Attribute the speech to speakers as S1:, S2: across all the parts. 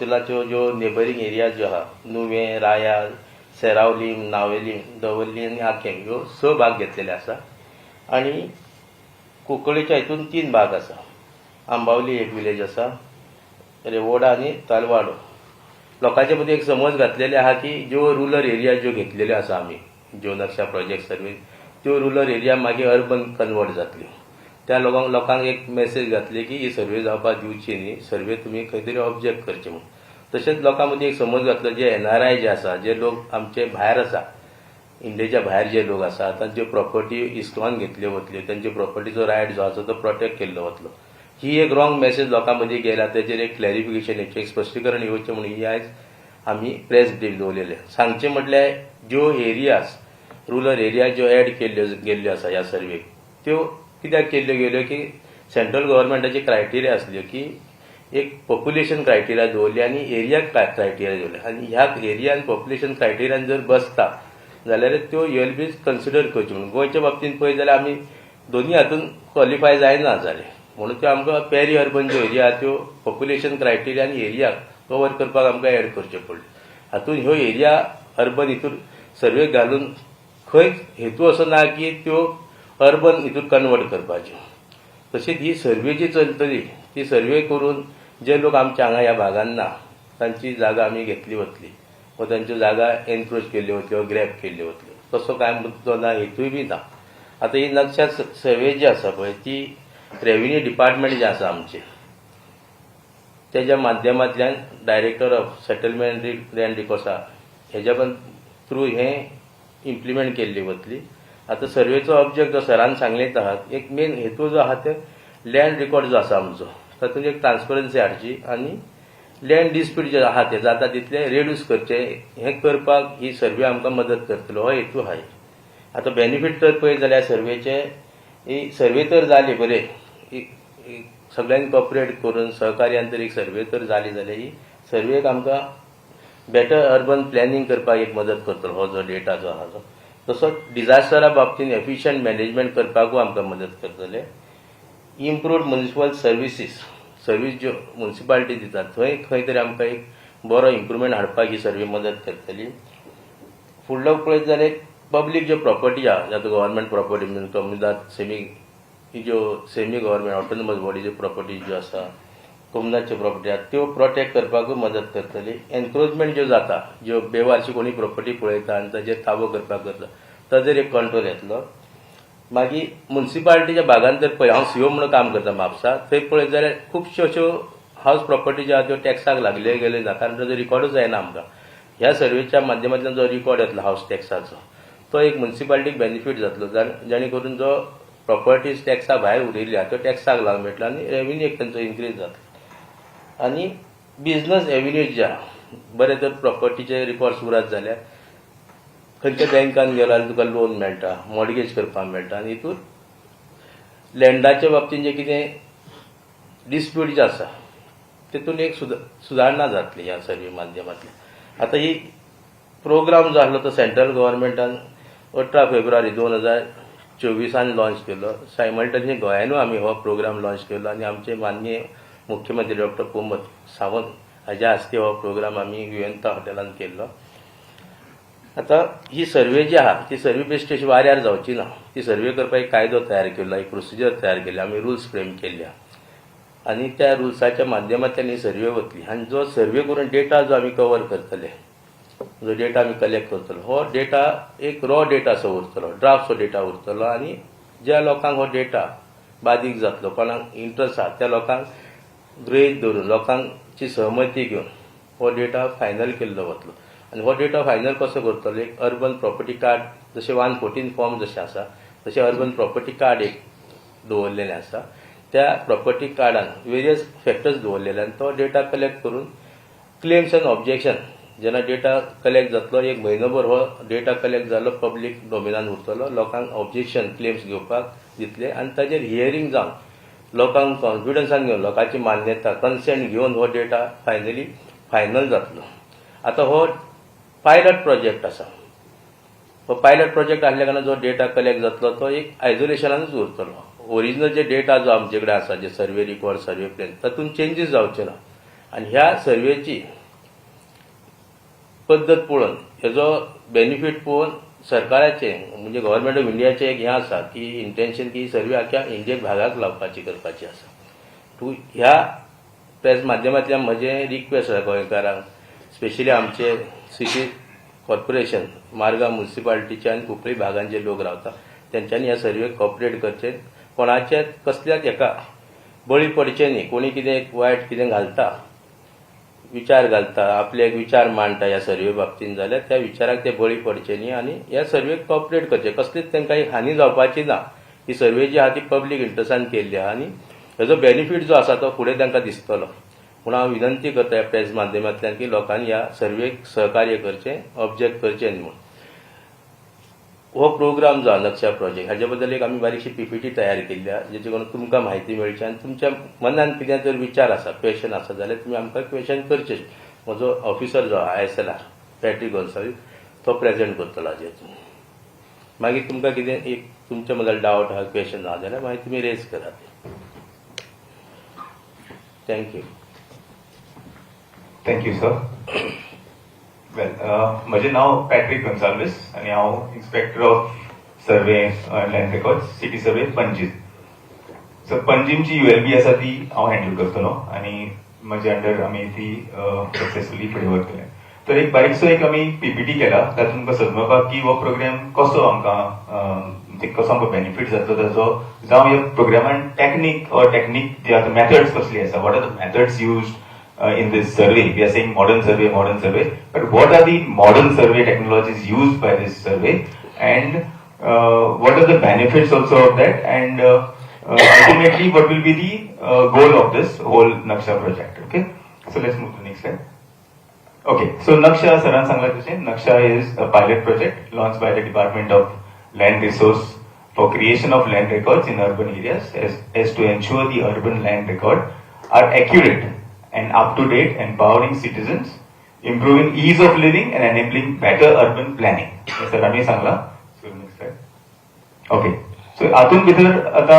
S1: जिल्ह्याच्यो ज्यो neighbouring area ज्यो आहा नुवें रायार सेरावलीम नावेलीम दवर्ली आनी आकेम ह्यो 6 भाग घेतलेले आसा आणि कुंकळेच्या हितून 3 भाग आसा. आंबावली एक विलेज आसा, रेवोडा आनी तालवाडो. लोकांचे मदीं एक समज घातलेले आहा की ज्यो रुरल एरिया ज्यो घेतलेल्यो आसा आमी ज्यो नक्षा प्रोजेक्ट सर्वे त्यो रुरल एरिया मागीर अर्बन कन्वर्ट जातल्यो. त्या लोकांक एक मेसेज घातली की ही सर्वे जावपाक दिवची न्ही, सर्वे तुमी खंय तरी ऑब्जेक्ट करचे म्हणून. तशेंच लोकां मदीं एक समज घातलो जे एनआरआय जे आसा, जे लोक आमचे भायर आसा, इंडियेच्या भायर जे लोक आसा तांच्यो प्रॉपर्टी हिसकावन घेतल्यो वतल्यो, तांच्यो प्रॉपर्टीचो रायट जो आसा तो प्रोटेक्ट केल्लो वतलो. ही एक रॉंग मेसेज लोकां मदीं गेल्या, ताचेर एक क्लॅरिफिकेशन एक स्पश्टीकरण येवचें म्हणून ही आयज आमी प्रेस ब्रीफ दवरलेले. सांगचें म्हटल्यार ज्यो एरियाज रुरल एरिया ज्यो एड गेल्ल्यो आसा ह्या सर्वेक त्यो कित्याक केल्ल्यो गेल्यो की सेंट्रल गव्हर्मेंटाची क्रायटेरिया आसल्यो की एक पॉप्युलेशन क्रायटेरिया दवरली आनी एरिया क्रायटेरिया दवरले आनी ह्या एरिया आनी पॉप्युलेशन क्रायटेरियान जर बसता जाल्यार त्यो युएल बी कन्सिडर करच्यो म्हणून. गोंयच्या बाबतींत पळयत जाल्यार आमी दोनूय हातून क्वॉलिफाय जायना जाले म्हणून त्यो आमकां पेरी अर्बन ज्यो एरिया त्यो पॉप्युलेशन क्रायटेरिया आनी एरिया कवर करपाक आमकां एड करच्यो पडल्यो. हातून ह्यो एरिया अर्बन हितून सर्वे घालून खंय हेतू असो ना की त्यो अर्बन हितून कन्वर्ट करपाच्यो. तशीच ही सर्वे जी चलतली ती सर्वे करून जे लोक आमच्या हांगा ह्या भागांत ना तांची जागा आमी घेतली वतली वा तांच्यो जागा एनक्रोच केल्ल्यो वतल्यो, ग्रॅब केल्ल्यो वतल्यो. तसो कांय मुद्दो ना, हेतूय बी ना. आतां ही नक्षा सर्वे जी आसा पळय ती रेव्हेन्यू डिपार्टमेंट जे आसा आमचे तेज्या माध्यमांतल्यान डायरेक्टर ऑफ सेटलमेंट लँड रिकॉर्ड्सा हेज्या पण थ्रू हें इम्प्लिमेंट केल्ली वतली. आतां सर्वेचो ऑब्जेक्ट जो सरान सांगलेत आहा एक मेन हेतू जो आहा ते लँड रिकॉर्ड जो आसा आमचो तातूंत एक ट्रान्सपरन्सी हाडची आनी लँड डिस्प्यूट जे आहा ते जाता तितले रेड्यूस करचे हें करपाक ही सर्वे आमकां मदत करतलो हो हेतू आहा. आतां बेनिफीट तर पळयत जाल्यार सर्वेचे ही सर्वे तर जाली बरे सगळ्यांनी कॉपरेट करून सहकार्यान तर एक सर्वे तर जाली जाल्यार ही सर्वेक आमकां बेटर अर्बन प्लॅनिंग करपाक एक मदत करतलो हो जो डेटा जो आहा तो. तसोच डिझास्टरा बाबतींत एफिशियंट मॅनेजमेंट करपाकूय आमकां मदत करतले. इम्प्रूव्ड म्युनिसिपल सर्वीस ज्यो म्युनिसिपालिटी दितात थंय खंय तरी आमकां एक बरो इम्प्रुवमेंट हाडपाक ही सर्वे मदत करतली. फुडलो पळयत जाल्यार पब्लीक ज्यो प्रॉपर्टी आहा जातूं गव्हर्मेंट प्रॉपर्टी म्हणजे comunidade semi government autonomous body ज्यो प्रॉपर्टी ज्यो आसा कम्युनाच्यो प्रॉपर्टी आहा त्यो प्रोटेक्ट करपाकूय मदत करतली. एनक्रोचमेंट ज्यो जाता ज्यो बेवारशी कोणी प्रॉपर्टी पळयता आनी ताचेर ताबो करपाक करता ताचेर एक कंट्रोल येतलो. मागीर म्युनिसिपालिटीच्या भागांत जर पळय हांव सीओ म्हणून काम करता म्हापसा थंय पळयत जाल्यार खुबश्यो अश्यो हावस प्रॉपर्टी ज्यो आहा त्यो टॅक्साक लागले गेले ना कारण ताचो रिकॉर्डूच जायना आमकां. ह्या सर्वेच्या माध्यमांतल्यान जो रिकॉर्ड येतलो हावस टॅक्साचो तो एक म्युनिसिपालिटीक बेनिफीट जातलो जेणे करून जो प्रॉपर्टीज टॅक्सा भायर उरयल्या त्यो टॅक्साक लागूंक मेळटलो आनी रेव्हेन्यू एक तांचो इन्क्रीज जातलो. आनी बिझनस एव्हेन्यूज जे आहा बरे तर प्रॉपर्टीचे रिकॉर्ड्स उरत जाल्यार खंयच्या बँकान गेलो जाल्यार तुका लोन मेळटा, मॉर्गेज करपाक मेळटा आनी हितून लँडाच्या बाबतींत जे कितें डिस्प्यूट जे आसा तितून एक सुदारणा जातली ह्या सर्वे माध्यमांतल्यान. आतां ही प्रोग्राम जो आसलो तो सेंट्रल गव्हर्मेंटान 18 फेब्रुवारी 2024 लॉन्च केलो. सायमल्टनी गोंयानूय आमी हो प्रोग्राम लॉन्च केलो आनी आमचे माननीय मुख्यमंत्री डॉक्टर प्रमोद सावंत हाज्या हस्ते हो प्रोग्राम आमी विवेंता हॉटेलांत केल्लो. आतां ही सर्वे जी आहा ती सर्वे बेश्टी अशी वाऱ्यार जावची ना. ती सर्वे करपाक एक कायदो तयार केल्लो, एक प्रोसिजर तयार केल्ली, आमी रुल्स फ्रेम केल्या आनी त्या रुल्साच्या माध्यमांतल्यान ही सर्वे वतली. आनी जो सर्वे करून डेटा जो आमी कवर करतले, जो डेटा आमी कलेक्ट करतलो हो डेटा एक रॉ डेटा असो उरतलो, ड्राफ्टचो डेटा उरतलो आनी ज्या लोकांक हो डेटा बाधीक जातलो, कोणाक इंट्रस्ट आहा त्या लोकांक गृहीत धरून लोकांची सहमती घेवन हो डेटा फायनल केल्लो वतलो. आनी हो डेटा फायनल कसो करतलो एक अर्बन प्रॉपर्टी कार्ड जशें 114 फॉर्म जशें आसा तशें अर्बन प्रॉपर्टी कार्ड एक दवरलेलें आसा. त्या प्रॉपर्टी कार्डान वेरियस फॅक्टर्स दवरलेले आनी तो डेटा कलेक्ट करून क्लेम्स एंड ऑब्जेक्शन जेन्ना डेटा कलेक्ट जातलो एक म्हयनोभर हो डेटा कलेक्ट जालो पब्लीक डोमेनान उरतलो, लोकांक ऑब्जेक्शन क्लेम्स घेवपाक दितले आनी ताचेर हियरींग जावन लोकांक कॉन्फिडन्सान घेवन लोकांची मान्यता कन्सेंट घेवन हो डेटा फायनली फायनल जातलो. आतां हो पायलट प्रोजेक्ट आसा. हो पायलट प्रोजेक्ट आसल्या कारणान जो डेटा कलेक्ट जातलो तो एक आयसोलेशनानूच उरतलो. ओरिजिनल जे डेटा जो आमचे कडेन आसा जे सर्वे रिकॉर्ड सर्वे प्लॅन तातूंत चेंजीस जावचे ना. आणि ह्या सर्वेची पद्दत पळोवन हेजो बेनिफीट पळोवन सरकाराचे म्हणजे गव्हर्नमेंट ऑफ इंडियाचे एक हें आसा की इंटेन्शन की सर्वे आख्या इंडियेक भागाक लावपाची करपाची आसा. तूं ह्या प्रेस माध्यमांतल्यान म्हजें रिक्वेस्ट आसा गोंयकारांक, स्पेशली आमचे सिटी कॉर्पोरेशन मारगांव म्युनिसिपालिटीचे आनी कुंकळी भागांत जे लोक रावता तेंच्यांनी ह्या सर्वेक कॉपरेट करचें. कोणाचे कसल्याच हेका बळी पडचे न्ही. कोणी कितें वायट कितें घालता, विचार घालता, आपले एक विचार मांडटा ह्या सर्वे बाबतींत जाल्यार त्या विचाराक ते बळी पडचे न्ही आनी ह्या सर्वेक कॉपरेट करचे. कसलीच तांकां एक हानी जावपाची ना. ही सर्वे जी आहा ती पब्लीक इंट्रस्टान केल्ली आहा आनी हेजो बेनिफीट जो आसा तो फुडें तांकां दिसतलो. पूण हांव विनंती करता ह्या प्रेस माध्यमांतल्यान की लोकांनी ह्या सर्वेक सहकार्य करचें, ऑब्जेक्ट करचें न्ही. म्हूण हो प्रोग्राम जो नक्षा प्रोजेक्ट हाचे बद्दल एक आमी बारीकशी पीपीटी तयार केल्ली आहा जेचे करून तुमकां म्हायती मेळची आनी तुमच्या मनान कितें जर विचार आसा, क्वेश्चन आसा जाल्यार तुमी आमकां क्वेश्चन करचे. म्हजो ऑफिसर जो आहा ISLR पॅट्रिक गोन्साल्वीस तो प्रेजेंट करतलो हाजेर. मागीर तुमकां कितें एक तुमच्या मदीं डावट आहा, क्वेश्चन आहा जाल्यार मागीर तुमी रेज करात. थँक्यू.
S2: Thank you sir. वेल, म्हजें नांव पॅट्रिक गोन्साल्वीस आनी हांव inspector of survey land records city survey Panjim. So पणजीमची ULB आसा ती हांव हँडल करतलो आनी म्हजे अंडर आमी ती सक्सेसफुली फुडें व्हरतले. तर एक बारीकसो एक आमी PPT केला तातूंत तुमकां समजपाक की हो प्रोग्राम कसो आमकां कसो आमकां बेनिफीट जातलो ताचो, जावं ह्या प्रोग्रामान टेक्नीक जे आतां मेथड्स कसली आसा, what are the methods used in this survey. We are saying modern survey, but what are the modern survey technologies used by this survey, and what are the benefits also of that, and ultimately what will be the goal of this whole Naksha project. Okay, so let's move to the next slide. Okay, so Naksha, Saran sangla tase, Naksha is a pilot project launched by the Department of Land Resource for creation of land records in urban areas as to ensure the urban land record are accurate and up-to-date, empowering citizens, improving ease of living and enabling better urban planning. Sir, Rami Sangla. So next slide. Okay. So atun bhitar ata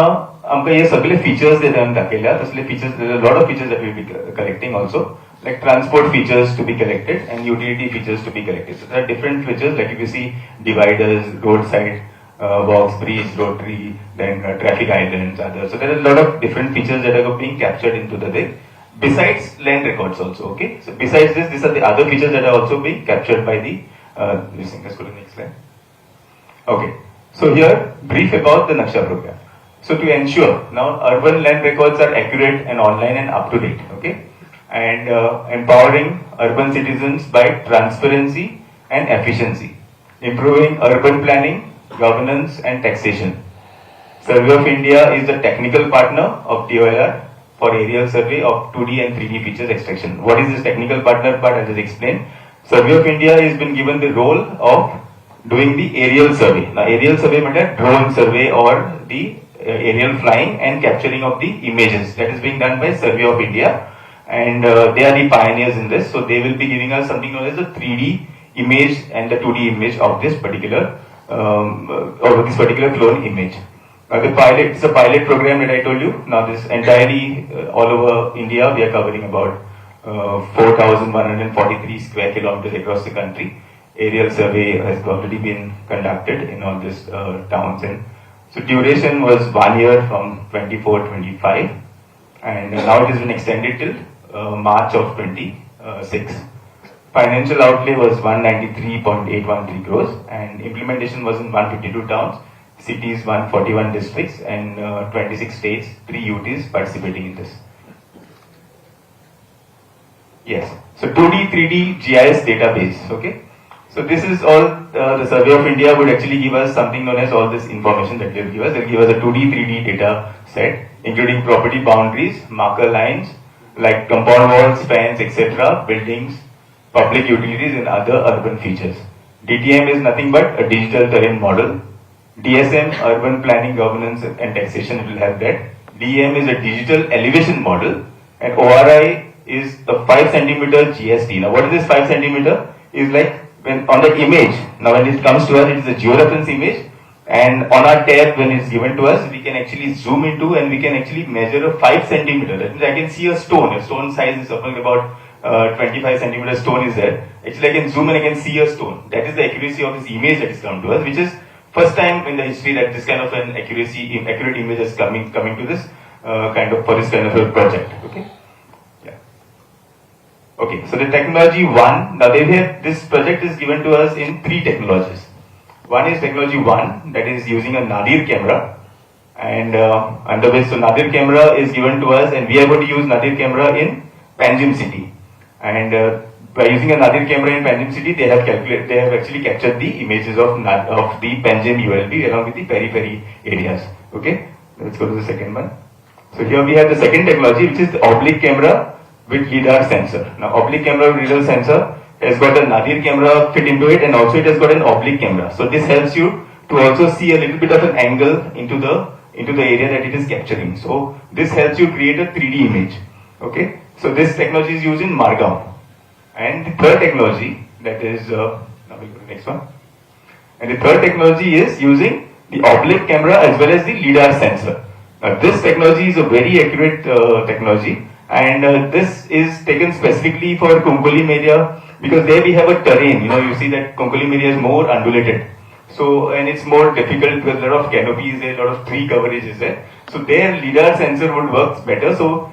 S2: amka ye sagle features that I am dakhela. Tasle features, there are a lot of features that we will be collecting also, like transport features to be collected and utility features to be collected. So there are different features, like if you see dividers, roadside walks, bridge, rotary, then traffic islands, others. So there are a lot of different features that are being captured into the thing. Besides land records also, okay? So besides this, these are the other features that are also being captured by the, let's go to the next slide. Okay, so here, brief about the Naksha program. So to ensure, now urban land records are accurate and online and up to date, okay? And empowering urban citizens by transparency and efficiency, improving urban planning, governance and taxation. Survey of India is the technical partner of DOLR for aerial survey of 2D and 3D features extraction. What is this technical partner part? I'll just explain. Survey of India has been given the role of doing the aerial survey. Now aerial survey means drone survey or the aerial flying and capturing of the images. That is being done by Survey of India, and they are the pioneers in this. So they will be giving us something known as a 3D image and the 2D image of this particular clone image. It's a pilot program that I told you. Now this entirely all over India, we are covering about 4,143 square kilometers across the country. Aerial survey has already been conducted in all these towns, and so duration was 1 year from 24-25, and now it has been extended till March of 26. Financial outlay was 193.813 crores, and implementation was in 152 towns, cities, 141 districts, and 26 states, 3 UTs participating in this. Yes, so 2D, 3D GIS database, okay. So this is all, the Survey of India would actually give us something known as all this information that they will give us. They will give us a 2D, 3D data set, including property boundaries, marker lines, like compound walls, fence, etc., buildings, public utilities, and other urban features. DTM is nothing but a digital terrain model. DSM, urban planning, governance and taxation, it will have that. DEM is a digital elevation model, and ORI is a 5 centimeter GST. Now what is this 5 centimeter? Is like when on the image, now when it comes to us, it is a georeference image, And on our tab, when it's given to us, we can actually zoom into and we can actually measure a 5 centimeter. That means I can see a stone. A stone size is something about 25 centimeter stone is there. Actually, I can zoom and I can see a stone. That is the accuracy of this image that is come to us, which is first time in the history that this kind of an accurate image is coming to this for this kind of a project. Okay. Yeah. Okay. So the technology one. Now this project is given to us in 3 technologies. One is technology 1, that is using a nadir camera, and so nadir camera is given to us, and we are going to use nadir camera in Panjim city. And by using a nadir camera in Panjim city, they have actually captured the images of the Panjim ULB along with the periphery areas. Okay, let's go to the second one. So here we have the second technology, which is the oblique camera with lidar sensor. Now oblique camera with lidar sensor has got a nadir camera fit into it, and also it has got an oblique camera. So this helps you to also see a little bit of an angle into the area that it is capturing. So this helps you create a 3D image. Okay. So this technology is used in Margao. And the third technology, that is now we'll go to the next one. And the third technology is using the oblique camera as well as the lidar sensor. Now this technology is a very accurate technology, and this is taken specifically for Konkolim area, because there we have a terrain. You see that Konkolim area is more undulated. So, and it's more difficult because a lot of canopy is there, a lot of tree coverage is there. So their lidar sensor would work better. So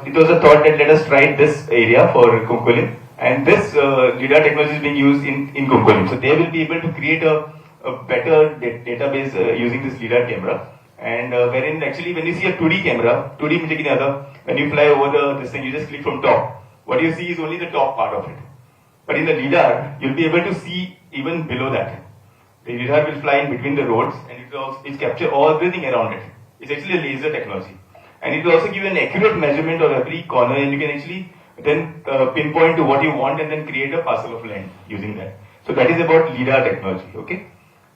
S2: it was a thought that let us try this area for Konkolim, and this lidar technology is being used in Konkolim. So they will be able to create a better database using this lidar camera. And wherein actually when you see a 2D camera, 2D means when you fly over this thing, you just click from top. What you see is only the top part of it. But in the lidar, you'll be able to see even below that. The lidar will fly in between the roads, and it will capture everything around it. It's actually a laser technology. And it will also give you an accurate measurement of every corner, and you can actually then pinpoint to what you want and then create a parcel of land using that. So that is about lidar technology. Okay.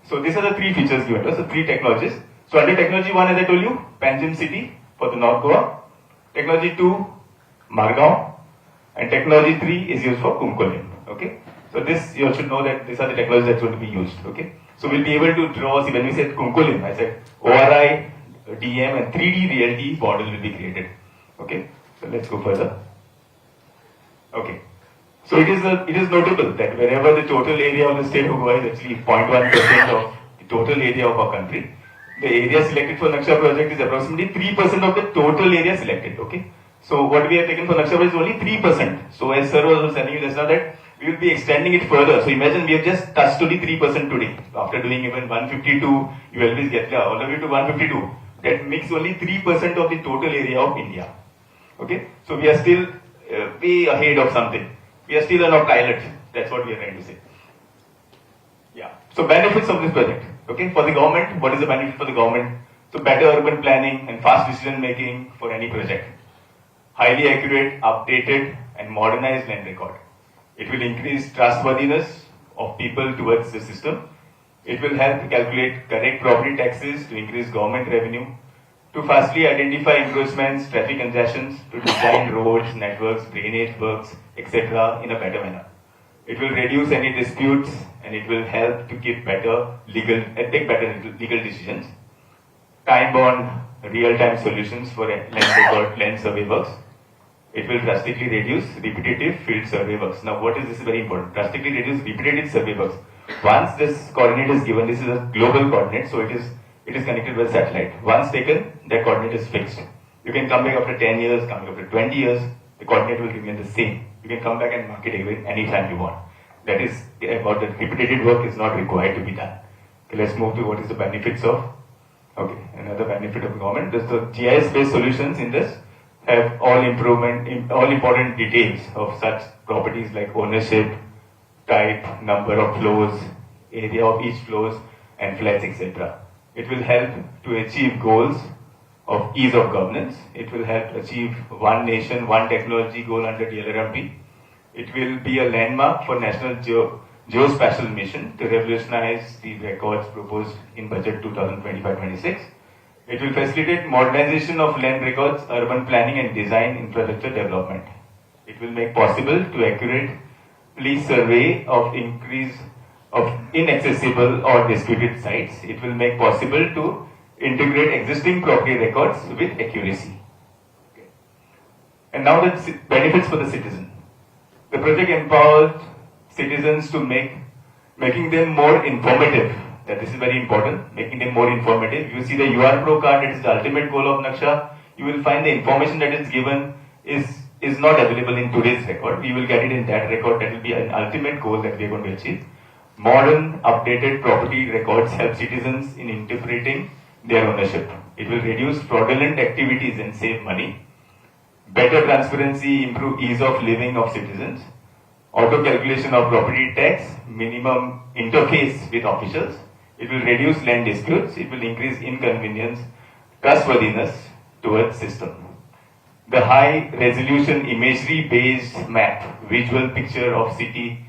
S2: So these are the 3 features given to us, so 3 technologies. So under technology 1, as I told you, Panjim city for the North Goa. Technology 2, Margao. And technology 3 is used for Konkolim. Okay. So this, you should know that these are the technologies that are going to be used. Okay. So we'll be able to draw, see when we said Konkolim, I said ORI, DM and 3D reality model will be created. Okay. So let's go further. Okay. So it is notable that wherever the total area of the state of Goa is actually 0.1% of the total area of our country, the area selected for Naksha project is approximately 3% of the total area selected. Okay. So what we have taken for Naksha project is only 3%. So as sir was telling you just now that we will be extending it further. So imagine we have just touched only 3% today. After doing even 152, you always get all the way to 152. That makes only 3% of the total area of India. Okay. So we are still way ahead of something. We are still on a pilot. That's what we are trying to say. Yeah. So benefits of this project. Okay. For the government, what is the benefit for the government? So better urban planning and fast decision making for any project. Highly accurate, updated and modernized land record. It will increase trustworthiness of people towards the system. It will help to calculate correct property taxes to increase government revenue, to fastly identify encroachments, traffic congestions, to design roads, networks, drainage works, etc. in a better manner. It will reduce any disputes, and it will help to take better legal decisions. Time-bound, real-time solutions for land survey works. It will drastically reduce repetitive field survey works. Now, what is this? Is very important. Drastically reduce repetitive survey works. Once this coordinate is given, this is a global coordinate, so it is connected with satellite. Once taken, that coordinate is fixed. You can come back after 10 years, come back after 20 years, the coordinate will remain the same. You can come back and mark it anytime you want. That is about the repetitive work is not required to be done. Okay, let's move to what is the benefits of. Okay, another benefit of government. The GIS-based solutions in this have all important details of such properties like ownership, type, number of floors, area of each floors, and flats, etc. It will help to achieve goals of ease of governance. It will help achieve one nation, one technology goal under DLRMP. It will be a landmark for National Geospatial Mission to revolutionize the records proposed in Budget 2025-26. It will facilitate modernization of land records, urban planning and design infrastructure development. It will make possible to accurately survey of increase of inaccessible or disputed sites. It will make possible to integrate existing property records with accuracy. Okay. And now the benefits for the citizen. The project empowers citizens to making them more informative. That this is very important, making them more informative. You see the UR Pro card, that is the ultimate goal of Naksha. You will find the information that is given is not available in today's record. We will get it in that record. That will be an ultimate goal that we are going to achieve. Modern, updated property records help citizens in interpreting their ownership. It will reduce fraudulent activities and save money. Better transparency, improve ease of living of citizens. Auto calculation of property tax, minimum interface with officials. It will reduce land disputes. It will increase inconvenience, trustworthiness towards system. The high resolution imagery based map, visual picture of city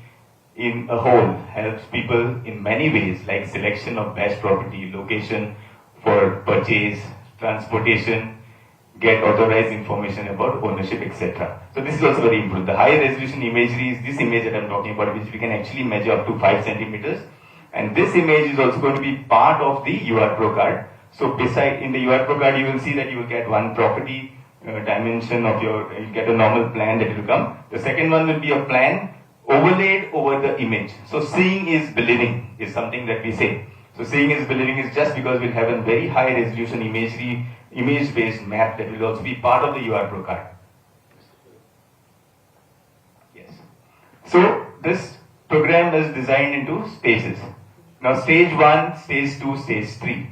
S2: in a whole helps people in many ways, like selection of best property, location for purchase, transportation, get authorized information about ownership, etc. So this is also very important. The high resolution imagery is this image that I'm talking about, which we can actually measure up to 5 centimeters. And this image is also going to be part of the UR Pro card. So beside, in the UR Pro card, you will see that you will get one property dimension of you get a normal plan that will come. The second one will be a plan overlaid over the image. So seeing is believing is something that we say. So seeing is believing is just because we'll have a very high resolution imagery, image-based map that will also be part of the UR Pro card. Yes. So this program is designed into stages. Now stage 1, stage 2, stage 3.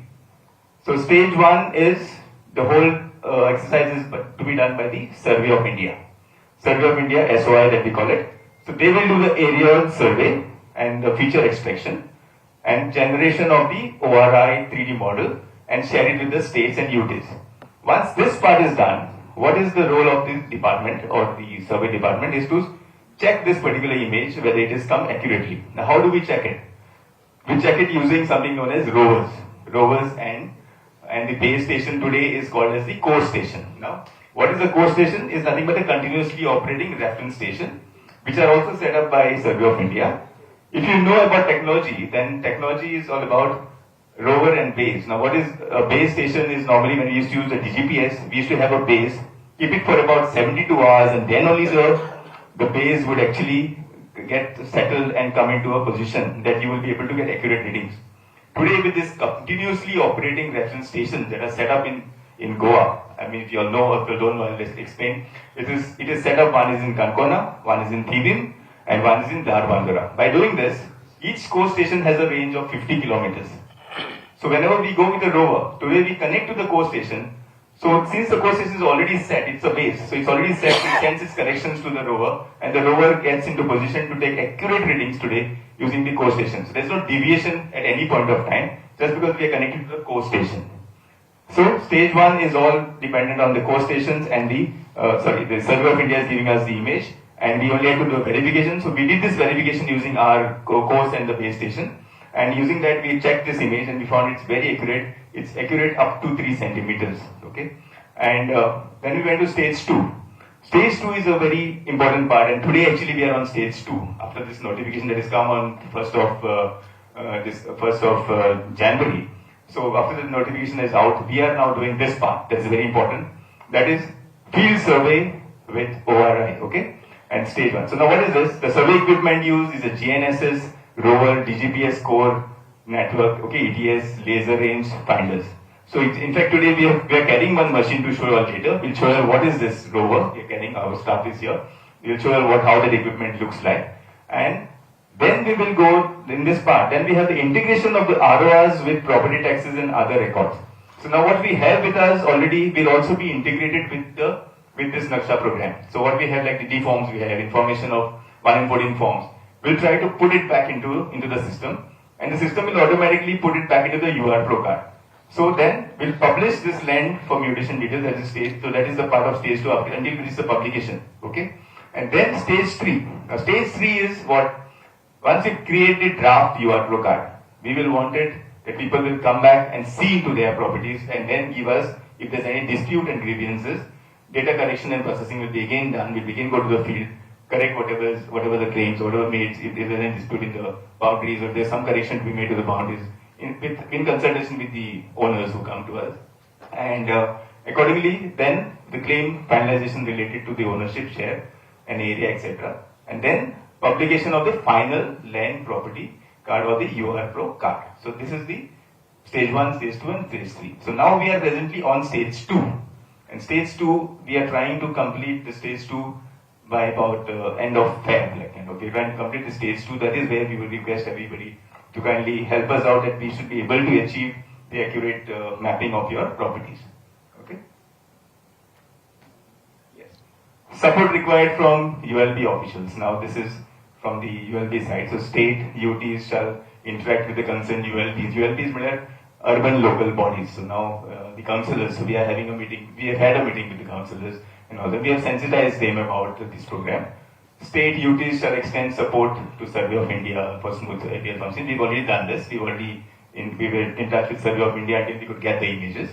S2: So stage 1 is the whole exercise is to be done by the Survey of India. Survey of India, SOI that we call it. So they will do the aerial survey and the feature extraction and generation of the ORI 3D model and share it with the states and UTs. Once this part is done, what is the role of the department or the survey department is to check this particular image whether it has come accurately. Now how do we check it? We check it using something known as rovers. Rovers and the base station today is called as the core station. Now, what is a core station? Is nothing but a continuously operating reference station, which are also set up by Survey of India. If you know about technology, then technology is all about rover and base. Now, what is a base station is normally when we used to use a DGPS, we used to have a base, keep it for about 72 hours, and then only the base would actually get settled and come into a position that you will be able to get accurate readings. Today, with this continuously operating reference stations that are set up in Goa, I mean, if you all know or if you don't know, I'll just explain. It is set up, one is in Konkani, one is in Thibin, and one is in Darbandara. By doing this, each core station has a range of 50 kilometers. So whenever we go with the rover, today we connect to the core station. So since the core station is already set, it's a base, so it's already set, it sends its corrections to the rover, and the rover gets into position to take accurate readings today using the core station. So there's no deviation at any point of time, just because we are connected to the core station. So stage 1 is all dependent on the core stations and the Survey of India is giving us the image, and we only have to do a verification. So we did this verification using our course and the base station, and using that we checked this image and we found it's very accurate. It's accurate up to 3 centimeters. Okay, and then we went to stage 2. Stage 2 is a very important part, and today actually we are on stage 2 after this notification that has come on 1st of January. So after the notification is out, we are now doing this part. That is very important. That is field survey with ORI. Okay, and stage 1. So now what is this? The survey equipment used is a GNSS, rover, DGPS core network. Okay, ETS, laser range finders. So in fact today we are carrying one machine to show you all later. We'll show you what is this rover. We are carrying, our staff is here. We'll show you how that equipment looks like. And then we will go in this part. Then we have the integration of the RORs with property taxes and other records. So now what we have with us already will also be integrated with this Naksha program. So what we have, like the D forms, we have information of 1 in 14 forms. We'll try to put it back into the system, and the system will automatically put it back into the UR Pro card. So then we'll publish this land for mutation details as a stage. So that is the part of stage 2 until we reach the publication. Okay, and then stage 3. Now stage 3 is what? Once we create the draft UR Pro card, we will want it that people will come back and see into their properties and then give us, if there's any dispute and grievances, data collection and processing will be again done. We'll again go to the field, correct whatever the claims, whatever made, if there's any dispute in the boundaries, or if there's some correction to be made to the boundaries, in consultation with the owners who come to us. And accordingly, then the claim finalization related to the ownership share and area, etc. And then publication of the final land property card or the UR Pro card. So this is the stage 1, stage 2 and stage 3. So now we are presently on stage 2. And stage 2, we are trying to complete the stage 2 by about end of Feb. We're trying to complete the stage 2. That is where we will request everybody to kindly help us out, that we should be able to achieve the accurate mapping of your properties. Okay? Yes. Support required from ULB officials. Now this is from the ULB side. So state UTs shall interact with the concerned ULBs. ULBs mean urban local bodies. So now the councillors, so we are having a meeting, we have had a meeting with the councillors and all that. We have sensitized them about this program. State UTs shall extend support to Survey of India for smooth APL function. We've already done this. We were in touch with Survey of India until we could get the images.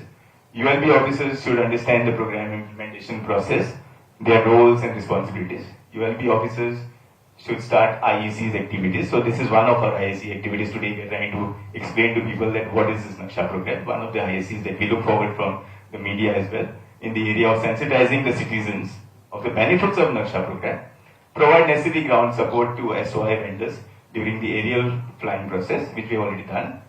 S2: ULB officers should understand the program implementation process, their roles and responsibilities. ULB officers should start IEC's activities. So this is one of our IEC activities today. We are trying to explain to people that what is this Naksha program, one of the IECs that we look forward from the media as well, in the area of sensitizing the citizens of the benefits of Naksha program. Provide necessary ground support to SOI vendors during the aerial flying process, which we have already done.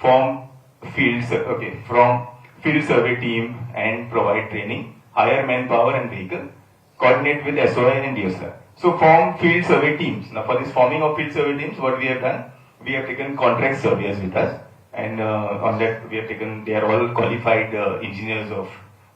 S2: Form field survey team and provide training. Hire manpower and vehicle. Coordinate with SOI and DSLR. So form field survey teams. Now for this forming of field survey teams, what we have done, we have taken contract surveyors with us, and on that we have taken, they are all qualified engineers of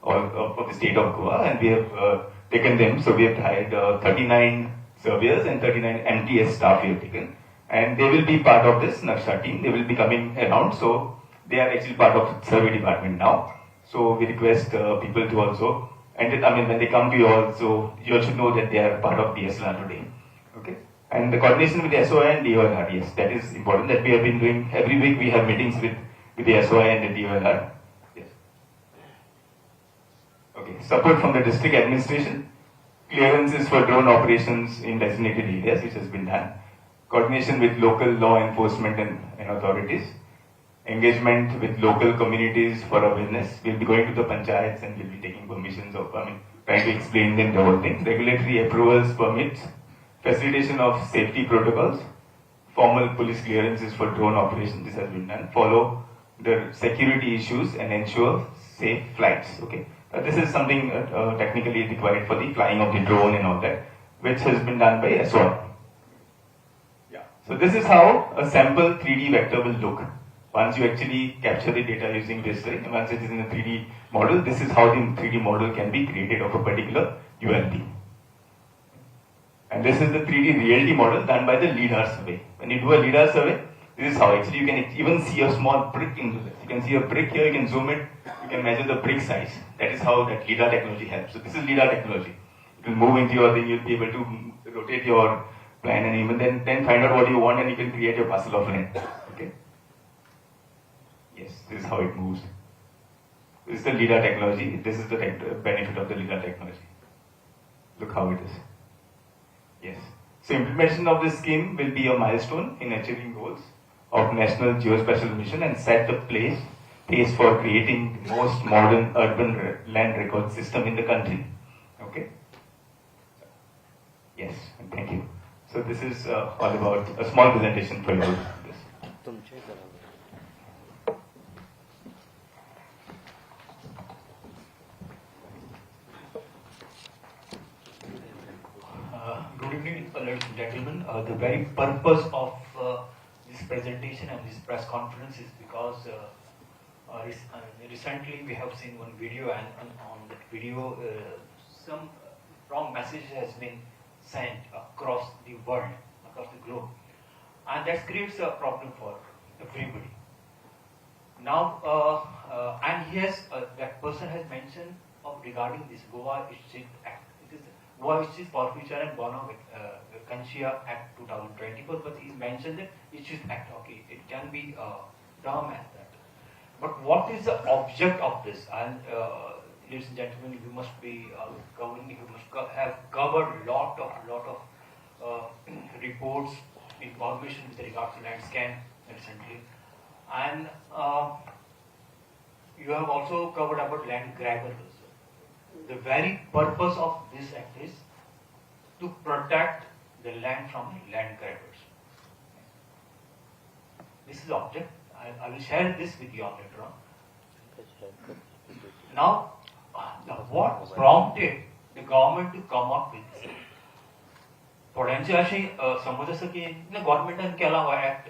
S2: the state of Goa, and we have taken them. So we have hired 39 surveyors and 39 MTS staff we have taken, and they will be part of this Naksha team. They will be coming around, so they are actually part of the survey department now. So we request people to also, and when they come to you also, you all should know that they are part of DSLR today. Okay? And the coordination with the SOI and DOLR, yes, that is important, that we have been doing. Every week we have meetings with the SOI and the DOLR. Yes. Okay, support from the district administration. Clearances for drone operations in designated areas, which has been done. Coordination with local law enforcement and authorities. Engagement with local communities for awareness. We'll be going to the panchayats and we'll be taking permissions of, trying to explain them the whole thing. Regulatory approvals, permits, facilitation of safety protocols, formal police clearances for drone operations. This has been done. Follow the security issues and ensure safe flights. Okay. This is something technically required for the flying of the drone and all that, which has been done by SOI. Yeah. So this is how a sample 3D vector will look. Once you actually capture the data using this, right? Once it is in a 3D model, this is how the 3D model can be created of a particular ULB. And this is the 3D reality model done by the LIDAR survey. When you do a LIDAR survey, this is how actually you can even see a small brick into this. You can see a brick here, you can zoom it, you can measure the brick size. That is how that LIDAR technology helps. So this is LIDAR technology. You can move into your thing, you'll be able to rotate your plan and even then find out what you want, and you can create your parcel of land. Okay? Yes, this is how it moves. This is the LIDAR technology. This is the benefit of the LIDAR technology. Look how it is. Yes. So implementation of this scheme will be a milestone in achieving goals of National Geospatial Mission and set the pace for creating the most modern urban land record system in the country. Okay? Yes, thank you. So this is all about a small presentation for you. This.
S3: Good evening, ladies and gentlemen. The very purpose of this presentation and this press conference is because recently we have seen one video, and on that video some wrong message has been sent across the world, across the globe, and that creates a problem for everybody. Now, and that person has mentioned regarding this Goa State Act. It is Goa State Forfeiture and Bono Kanchia Act 2024, but he mentioned that it is Act. Okay, it can be term as that. But what is the object of this? And ladies and gentlemen, you must be have covered lot of reports, information with regards to land scan recently, and you have also covered about land grabbers. The very purpose of this act is to protect the land from land grabbers. This is the object. I will share this with you all later on. Now, what prompted the government to come up with this? थोड्यांची अशी समज आसा की गव्हर्नमेंटान केला हो act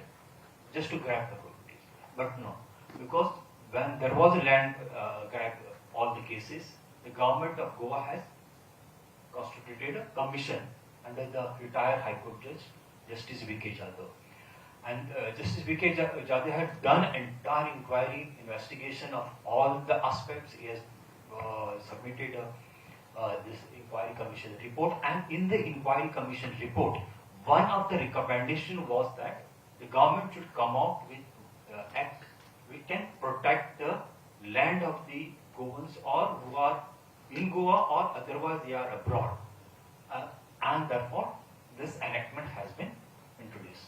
S3: just to grab the properties, but no, because when there was a land grab, all the cases, the government of Goa has constituted a commission under the retired High Court Judge Justice V.K. Jadhav, and Justice V.K. Jadhav had done entire inquiry, investigation of all the aspects. He has submitted this inquiry commission report, and in the inquiry commission report, one of the recommendation was that the government should come out with act which can protect the land of the Goans or who are in Goa or otherwise they are abroad, and therefore this enactment has been introduced.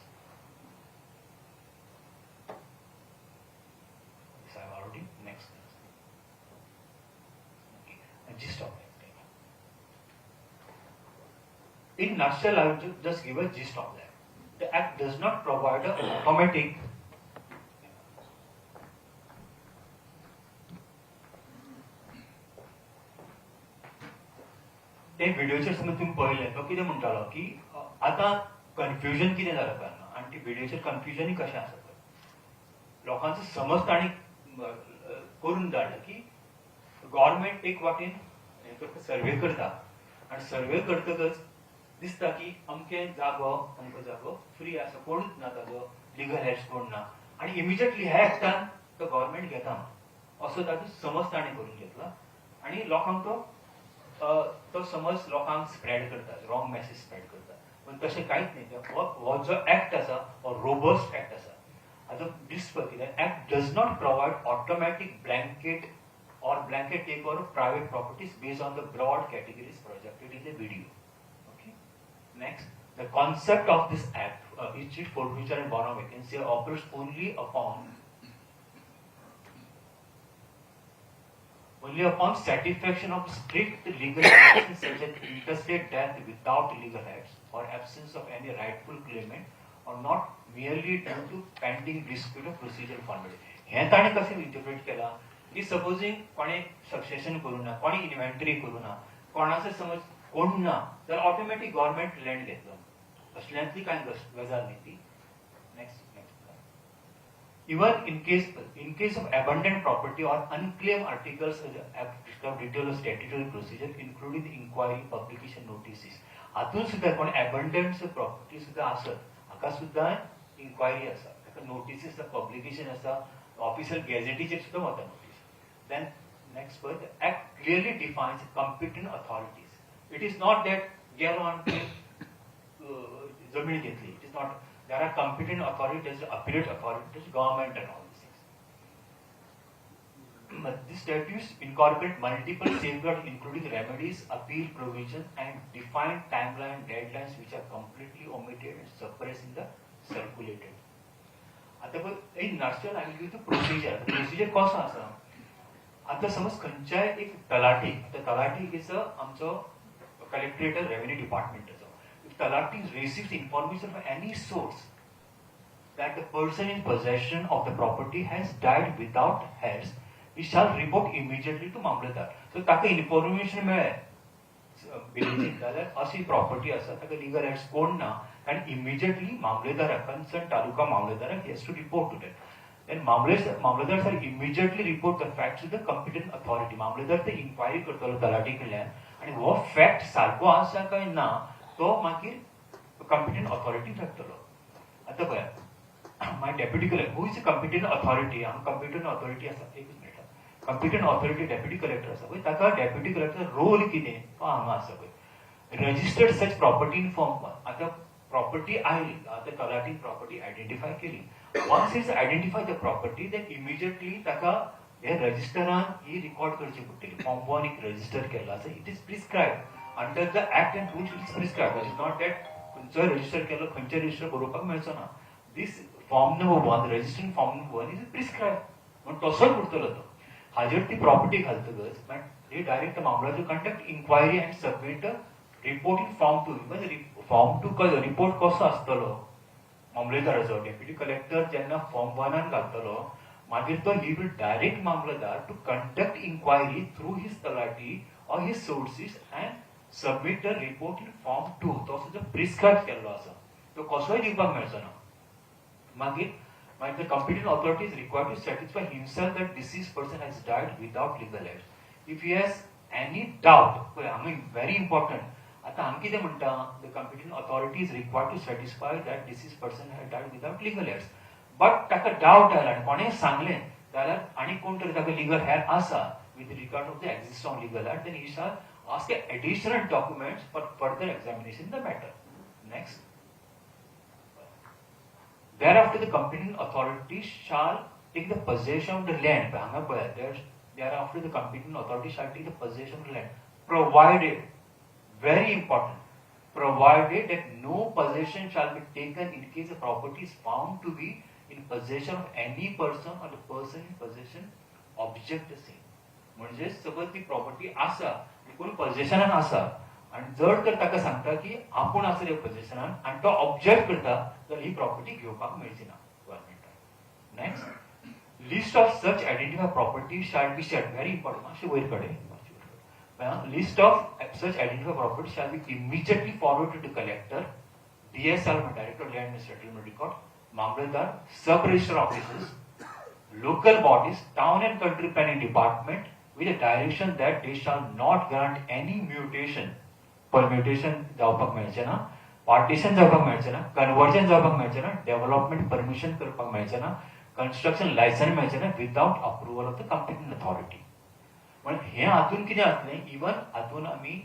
S3: So I have already next. Okay. And gist of it. In nutshell, I will just give a gist of that. The Act does not provide an automatic ते व्हिडिओचेर समज तुम्ही पळयलें तो कितें म्हणटालो की आतां confusion कितें जालां काय ना, आनी ती व्हिडिओचेर कन्फ्युजनूय कशें आसा पळय लोकांचो समज ताणी करून धाडला की गव्हर्नमेंट एक वाटेन सर्वे करता आनी सर्वे करतकच दिसता की अमके जागो फ्री आसा, कोणूच ना ताजो लिगल हेड्स कोण ना, आनी इमिजिएटली ह्या एक्टान तो गव्हर्नमेंट घेता असो ताजो समज ताणें करून घेतला आनी लोकांक तो समज लोकांक स्प्रेड करता, रॉंग मेसेज स्प्रेड करता. पण तशें कांयच न्ही. हो जो एक्ट आसा हो रोबस्ट एक्ट आसा. आतां दिसता कितें act does not provide automatic blanket takeover private properties based on the broad categories projected in the video. Next, the concept of this act, issue forfeiture and bono vacancy, operates only upon satisfaction of strict legal conditions such as interstate death without legal heads or absence of any rightful claimant, or not merely due to pending dispute of procedural formality. हे ताणे कशें interpret केला की supposing कोणे succession करूं ना, कोणे inventory करूं ना, कोणाचो समज कोण ना तर ऑटोमॅटिक गव्हर्नमेंट लँड घेतलो, असल्यांतली कांय गजाल न्ही ती. Next. Even in case of abandoned property or unclaimed articles, detailed statutory procedure including the inquiry, publication notices. हातून सुद्धा कोण abandoned property सुद्धा आसत, हाका सुद्धा inquiry आसा, हाका notices publication आसा, official gazetteचेर सुद्धा वता notice. Then next point, the act clearly defines competent authorities. It is not that गेलो आनी जमीन घेतली. It is not. There are competent authorities, appellate authorities, government and all these things. But these statutes incorporate multiple safeguards including remedies, appeal provisions and defined timeline deadlines which are completely omitted and suppressed in the circulated. आता in nutshell I will give the procedure. The procedure कसो आसा? आता समज खंयच्याय एक talathi is आमचो collectorate revenue department. If Talati receives information from any source that the person in possession of the property has died without heirs, he shall report immediately to Mamlatdar. So ताका information मेळ्ळें बिलीचें जाल्यार अशी property आसा ताका legal heads कोण ना, आनी immediately मामलेदाराक कन्सर्न तालुका मामलेदाराक has to report to that. Then mamlatdar shall immediately report the facts to the competent authority. मामलेदार ते इन्क्वायरी करतलो तलाटी कडल्यान आनी हो फॅक्ट सारको आसा काय ना तो मागीर competent authority धाडटलो. आतां पळय my deputy collector who is a competent authority. हांगा competent authority आसा, एकच minute. competent authority deputy collector आसा पळय, ताका डेप्युटी कलेक्टर रोल कितें तो हांगा आसा पळय. Registered such property in form. आतां प्रॉपर्टी आयली, आतां तलाटीन प्रॉपर्टी आयडेंटिफाय केली. Once it's identified the property, then immediately ताका हे रजिस्टरान ही रिकॉर्ड करची पडटली. फॉर्म 1 एक रजिस्टर केला आसा. It is prescribe under the act and rules. It is prescribe. It is not that खंयचोय रजिस्टर केलो खंयचें रजिस्टर बरोवपाक मेळचो ना. This form number 1 registering form number 1 is prescribe म्हणून तसोच उरतलो तो. हाजेर ती प्रॉपर्टी घालतकच हे डायरेक्ट मामलाचो conduct inquiry and submit report in form 2. Form 2 report कसो आसतलो मामलेदाराचो. डेप्युटी कलेक्टर जेन्ना फॉर्म 1 घालतलो मागीर तो ही will direct mamlatdar to conduct inquiry through his talathi और his sources and submit the report in form 2. तो सुद्धा प्रिस्क्राइब केल्लो आसा. तो कसोय दिवपाक मेळचो ना. मागीर the competent authority is required to satisfy himself that deceased person has died without legal heirs. If he has any doubt, very important. आता आमी कितें म्हणटा, the competent authority is required to satisfy that deceased person has died without legal heirs. But ताका doubt आयला आनी कोणें सांगलें जाल्यार आनी कोण तरी ताका legal heir आसा with regard of the existence of legal heir, then he shall ask additional documents for further examination in the matter. Next. Thereafter, the competent authority shall take the possession of the land. Thereafter, the competent authority shall take the possession of the land, provided, very important, provided that no possession shall be taken in case the property is found to be in possession of any person or the person in possession object the same. म्हणजे सगळं ती property आसा कोण पोझेशनान आसा आणि जर तर ताका सांगता की आपण आसा रे पोझेशनान आणि तो ऑब्जेक्ट करता तर ही प्रॉपर्टी घेवपाक मेळची ना गव्हर्नमेंटाक. Next, list of such identify property shall be shared. Very important. मातशें वयर कडेन. List of such identify property shall be immediately forward to the collector, DSR director land and settlement record, mamlatdar, sub register offices, local bodies, town and country planning department, with a direction that they shall not grant any mutation, permutation जावपाक मेळचे ना, partition जावपाक मेळचे ना, conversion जावपाक मेळचे ना, development permission करपाक मेळचे ना, construction license मेळचे ना without approval of the competent authority. म्हणजे हे हातून कितें जातलें, इवन हातून आमी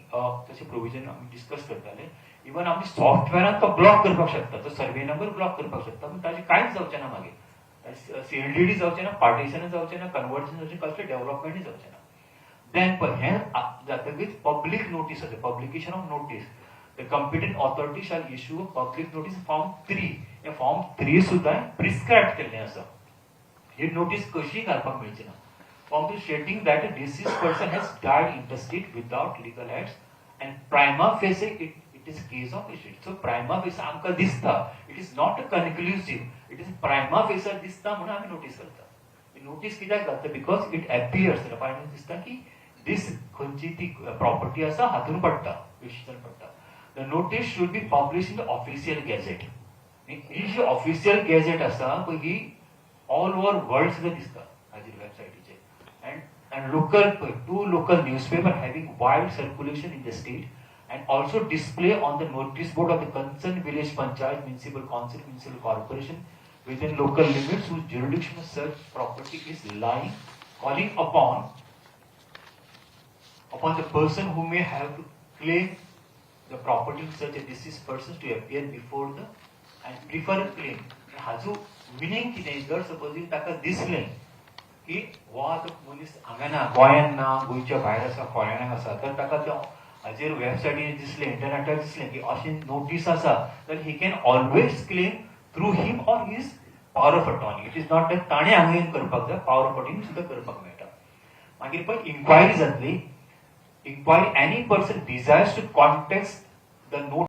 S3: तशें प्रोविजन आमी डिस्कस करताले, इवन आमी सॉफ्टवेरान तो ब्लॉक करपाक शकता, तो सर्वे नंबर ब्लॉक करपाक शकता, पूण ताजें कांयच जावचें ना. मागीर CLDD जावचें ना, पार्टिशन जावचें ना, कन्वर्जन जावचें, कसलें डेव्हलपमेंट जावचें ना. देन हे जातकीच पब्लीक नोटीस जाता, publication of notice. The competent authority shall issue public notice form 3. हे फॉर्म 3 सुद्दां प्रिस्क्रायब केल्लें आसा. ही नोटीस कशी घालपाक मेळची ना. Form 3 stating that a deceased person has died interstate without legal heirs and prima facie it is case of estate. So prima facie आमकां दिसता, it is not a conclusive, it is prima facie दिसता म्हणून आमी notice करता. Notice कित्याक घालता, because it appears final दिसता की दिस खंयची ती प्रॉपर्टी आसा हातून पडटा, विशयान पडटा. The notice should be publish in the official gazette. ही जी ऑफिशियल गॅझेट आसा पळय ही ऑल ओव्हर वर्ल्ड सुद्दां दिसता हाजेर वेबसायटीचेर. and two local newspaper having wide circulation in the state and also display on the notice board of the concerned village panchayat, municipal council, municipal corporation within local limits whose jurisdiction of such property is lying, calling upon the person who may have to claim the property in such a deceased person to appear before the and prefer a claim. Hajo meaning कितें, जर supposing ताका दिसलें की हो आतां मनीस हांगा ना, गोंयान ना, गोंयच्या भायर आसा, फॉरेनाक आसा, तर ताका तो हाजेर वेबसायटीर दिसलें, इंटरनेटार दिसलें की अशी नोटीस आसा, तर he can always claim through him or his power of attorney. It is not that ताणें हांगा येवन करपाक जाय, पावर ऑफ अटॉर्नी सुद्दां करपाक मेळटा. मागीर पळय इन्क्वायरी जातली. Inquiry any person desires to contest the note